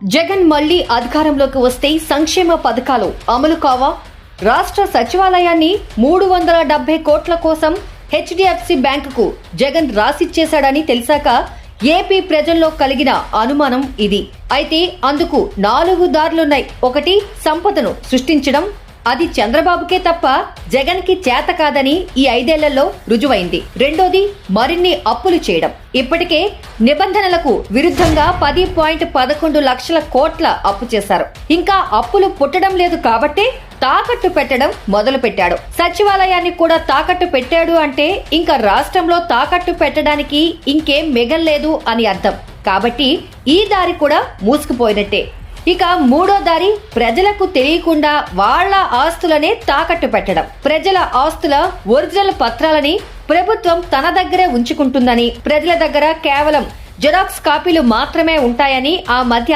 జగన్ మళ్లీ అధికారంలోకి వస్తే సంక్షేమ పథకాలు అమలు కావా? రాష్ట్ర సచివాలయాన్ని 370 కోట్ల కోసం హెచ్డిఎఫ్సి బ్యాంకుకు జగన్ రాసిచ్చేశాడని తెలిసాక ఏపీ ప్రజల్లో కలిగిన అనుమానం ఇది. అయితే అందుకు 4 దారులున్నాయి. ఒకటి, సంపదను సృష్టించడం. అది చంద్రబాబుకే తప్ప జగన్ కి చేత కాదని ఈ 5 ఏళ్లలో రుజువైంది. రెండోది, మరిన్ని అప్పులు చేయడం. ఇప్పటికే నిబంధనలకు విరుద్ధంగా 10.11 లక్షల కోట్ల అప్పు చేశారు. ఇంకా అప్పులు పుట్టడం లేదు కాబట్టి తాకట్టు పెట్టడం మొదలు పెట్టాడు. సచివాలయాన్ని కూడా తాకట్టు పెట్టాడు అంటే ఇంకా రాష్ట్రంలో తాకట్టు పెట్టడానికి ఇంకేం మిగల్లేదు అని అర్థం. కాబట్టి ఈ దారి కూడా మూసుకుపోయినట్టే. ఇక మూడో దారి, ప్రజలకు తెలియకుండా వాళ్ల ఆస్తులనే తాకట్టు పెట్టడం. ప్రజల ఆస్తుల ఒరిజినల్ పత్రాలని ప్రభుత్వం తన దగ్గరే ఉంచుకుంటుందని, ప్రజల దగ్గర కేవలం జిరాక్స్ కాపీలు మాత్రమే ఉంటాయని ఆ మధ్య